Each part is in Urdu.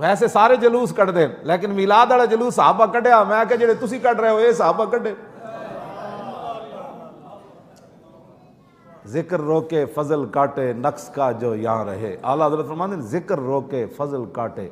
ویسے سارے جلوس کٹ دے لیکن میلاد والا جلوس صحابہ کڈیا، میں کہ جڑے تسی کٹ رہے ہو یہ صحابہ کڈے۔ ذکر روکے فضل کاٹے نقص کا جو یہاں رہے، اعلیٰ حضرت فرماتے ہیں ذکر روکے فضل کاٹے،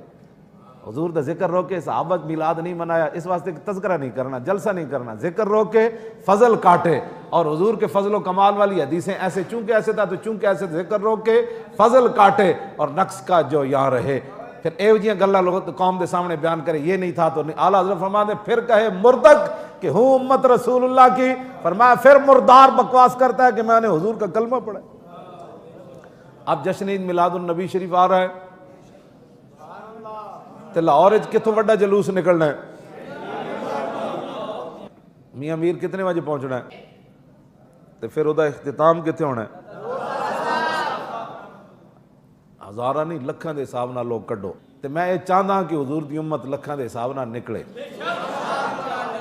حضور دا ذکر روکے، صحابہ میلاد نہیں منایا اس واسطے کہ تذکرہ نہیں کرنا، جلسہ نہیں کرنا، ذکر روکے فضل کاٹے، اور حضور کے فضل و کمال والی حدیثیں ایسے چونکہ ایسے تھا تو چونکہ ایسے، ذکر روکے فضل کاٹے اور نقص کا جو یہاں رہے۔ پھر ایو جیاں گلاں لوگ قوم دے سامنے بیان کرے یہ نہیں تھا تو نہیں، اعلیٰ حضرت فرماتے ہیں پھر کہے مردک کہ ہوں امت رسول اللہ کی، فرمایا پھر مردار بکواس کرتا ہے کہ میں نے حضور کا کلمہ پڑھا۔ اب جشن عید میلاد النبی شریف آ رہا ہے تے لاہور کتوں بڑا جلوس نکلنا ہے، میاں میر کتنے بجے پہنچنا ہے تے پھر وہ اختتام کتنے ہونا ہے؟ ہزارہ نہیں لکھاں دے حساب نال لوگ کڈو، تے میں یہ چاہتا کہ حضور دی امت لکھاں دے حساب نال نکلے،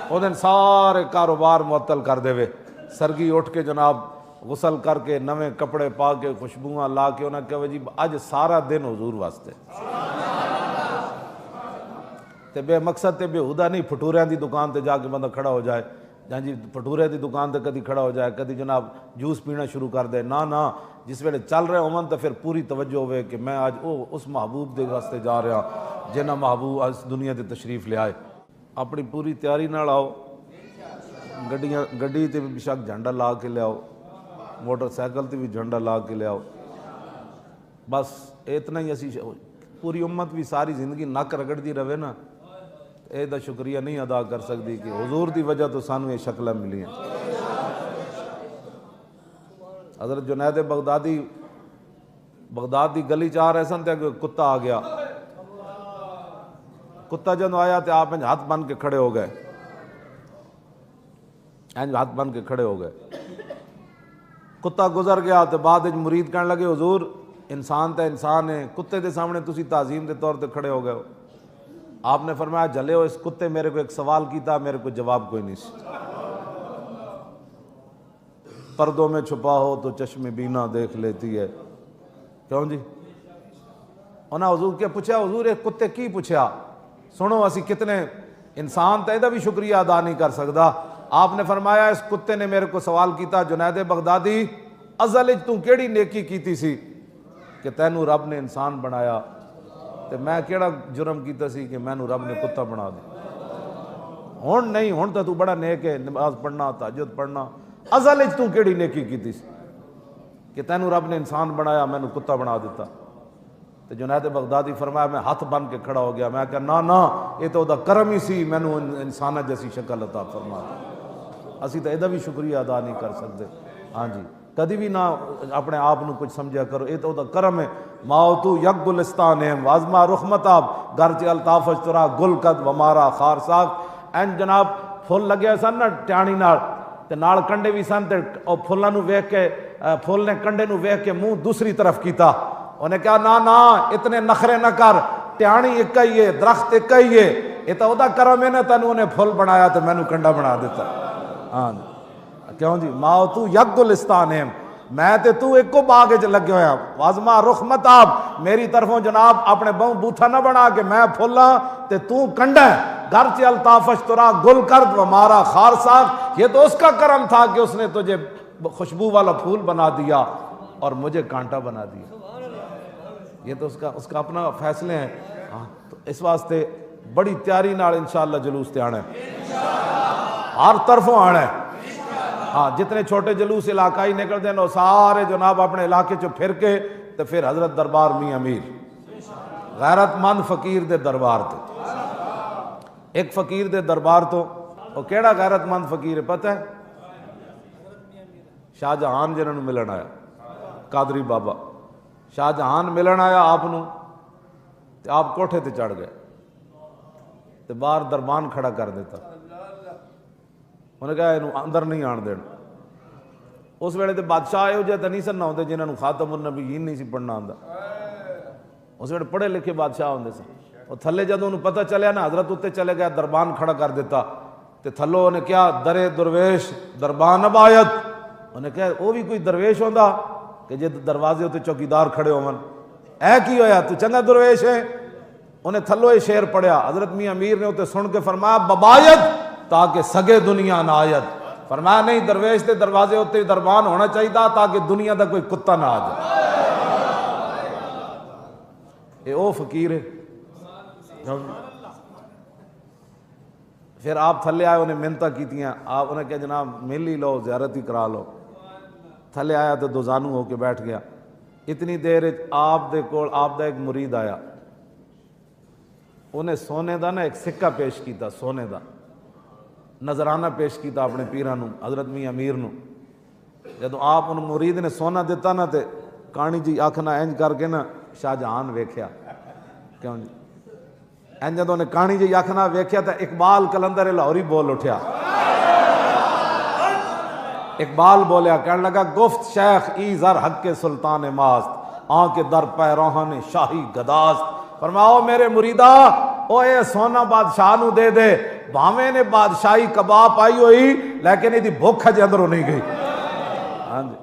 وہ دن سارے کاروبار معطل کر دے وے، سرگی اٹھ کے جناب غسل کر کے نویں کپڑے پا کے خوشبوئاں لا کے انہیں کہا جی اج سارا دن حضور واسطے، تے بے مقصد تے بے ہدا نہیں پھٹوریاں دی دکان تے جا کے بندہ کھڑا ہو جائے، جہاں جی پھٹورے دی دکان تے کدی کھڑا ہو جائے، کدی جناب جوس پینا شروع کر دے، نہ جس ویلے چل رہے ہون تو پھر پوری توجہ ہوئے کہ میں آج اس محبوب دے راستے جا رہا جنہ محبوب اس دنیا تے تشریف لے آئے۔ اپنی پوری تیاری نال آؤ، گڈی تے بھی شک جھنڈا لا کے لے آؤ، موٹر سائیکل تے بھی جھنڈا لا کے لے آؤ، بس اتنا ہی اسی پوری امت بھی ساری زندگی نک رگڑ دی رہے نا، اے دا شکریہ نہیں ادا کر سکتی کہ حضور دی وجہ تو سانو یہ شکلیں ملی ہیں۔ حضرت جنید بغداد دی گلی چاہ رہے سن تے کتا آ گیا، کتا جب آیا تو آپ ہاتھ بن کے کھڑے ہو گئے، ہاتھ بن کے کھڑے ہو گئے، کتا گزر گیا تو بعد مرید کہنے لگے حضور انسان تے انسان ہے، کتے دے سامنے تسی تعظیم دے طور تے کھڑے ہو گئے ہو۔ آپ نے فرمایا جلے ہو اس کتے میرے کو ایک سوال کیتا، میرے کو جواب کوئی نہیں سی، پردوں میں چھپا ہو تو چشم بینا دیکھ لیتی ہے، کیوں جی انہاں حضور کے پوچھا، حضور ایک کتے کی پوچھا، سنو اسی کتنے انسان تے دا بھی شکریہ ادا نہیں کر سکتا۔ آپ نے فرمایا اس کتے نے میرے کو سوال کیتا جنید بغدادی ازل تو کیڑی نیکی کیتی سی کہ تینوں رب نے انسان بنایا، تے میں کیڑا جرم کیتا سی کہ میں نو رب نے کتا بنا دیا، ہون نہیں ہون تو بڑا نیک ہے، نماز پڑھنا تہجد پڑھنا، ازل تو کیڑی نیکی کیتی سی کہ تینوں رب نے انسان بنایا میں نو کتا بنا دیتا۔ تو جنید بغدادی فرمایا میں ہاتھ بن کے کھڑا ہو گیا، میں کہا نا یہ تو دا کرم ہی سی، میں نو انسانہ جیسی شکل عطا فرما دی، اسی تو یہ بھی شکریہ ادا نہیں کر سکتے۔ ہاں جی کدی بھی نہ اپنے آپ نو کچھ سمجھا کرو، یہ تو دا کرم ہے۔ ماؤتو یک گلستان ہے وازما رخمتاب گرچہ الطاف اشترا گل قد ومارا خار صاحب، این جناب پھول لگے سن نا ٹیانی نال تے نال کنڈے بھی سن تے او پھلاں نو ویکھ کے پھول نے کنڈے نو ویکھ کے منہ دوسری طرف کیتا، انہیں کہا نا اتنے نخرے نہ کر، ٹیانی ایک ہی ہے، درخت ایک ہی ہے، یہ تو دا کرم ہے نا تینوں نے پھول بنایا تے مینوں کنڈا بنا دیتا۔ ہاں کیوں جی ماؤتو یک گلستان ہے، میں تے تو ایک کو باغ وچ لگے ہویا، وازما رخ متاب میری طرفوں جناب اپنے بہوں بوتھا نہ بنا کہ میں پھولاں تے تو کنڈا ہے، گرچہ الطاف اشترا گل کرد و مارا خار ساخت، یہ تو اس کا کرم تھا کہ اس نے تجھے خوشبو والا پھول بنا دیا اور مجھے کانٹا بنا دیا، یہ تو اس کا اپنا فیصلے ہیں۔ ہاں تو اس واسطے بڑی تیاری نال انشاءاللہ جلوس تے آنا ہے، ہر طرفوں آنا ہے۔ ہاں جتنے چھوٹے جلوس علاقائی نکلتے ہیں وہ سارے جناب اپنے علاقے چو پھر کے تو پھر حضرت دربار میاں امیر غیرت مند فقیر دے دربار تے، ایک فقیر دے دربار تو وہ کیڑا غیرت مند فقیر ہے پتہ ہے؟ شاہ جہان جنہوں ملن آیا، قادری بابا شاہ جہان ملن آیا آپ نو تے آپ کوٹھے تے چڑھ گئے تے باہر دربان کھڑا کر دیتا، انہیں کہا انہوں اندر نہیں آن دینا۔ اس ویلے تے بادشاہ ہو جائے تو نہیں سن نہ ہوندے جنہوں نے خاتم النبیین نہیں سی پڑھنا آندا، اس ویلے پڑھے لکھے بادشاہ ہوندے سن، اور تھلے جدوں انہوں پتہ چلیا نا حضرت اتے چلے گیا دربان کھڑا کر دیتا تے تھلو انہیں کیا درے درویش دربان ابایت، انہیں کہا وہ بھی کوئی درویش ہوندا کہ جے دروازے ہوتے چوکیدار کھڑے ہون، اے کی ہویا تو چنگا درویش ہے، انہیں تھلو یہ شعر پڑھیا، حضرت میاں امیر نے اسے سن کے فرمایا ببایت تاکہ سگے دنیا نہ آیت، فرمایا نہیں درویش دے دروازے ہوتے دربان ہونا چاہیے تاکہ دنیا دا کوئی کتا نہ آ جائے۔ یہ او فقیر ہے۔ پھر آپ تھلے آئے، انہیں منتیں کیتیاں، آپ انہیں کہا جناب مل ہی لو، زیارت ہی کرا لو۔ تھلے آیا تو دوزانو ہو کے بیٹھ گیا۔ اتنی دیر آپ دے کول آپ دا ایک مرید آیا، انہیں سونے دا نا ایک سکہ پیش کیتا، سونے دا نظرانہ پیش کیتا اپنے پیرانو حضرت میاں امیر نو۔ جدو آپ ان مرید نے سونا دیتا نا تے کہانی جی آکھنا اینج کر کے نا شاہ جہان ویکھیا، کیوں جی اینج جدو نے کہانی جی آکھنا ویکھیا تا اقبال کلندر لاہوری بول اٹھیا۔ اقبال بولیا، کہنے لگا گفت شیخ ای زر حق کے سلطان ماست، آن کے در پیراہن شاہی گداست۔ فرماؤ میرے مریدہ او اے سونا بادشاہ نو دے دے، بھاویں نے بادشاہی کباب پائی ہوئی لیکن یہ دی بھوک ہجے اندروں نہیں گئی۔ ہاں جی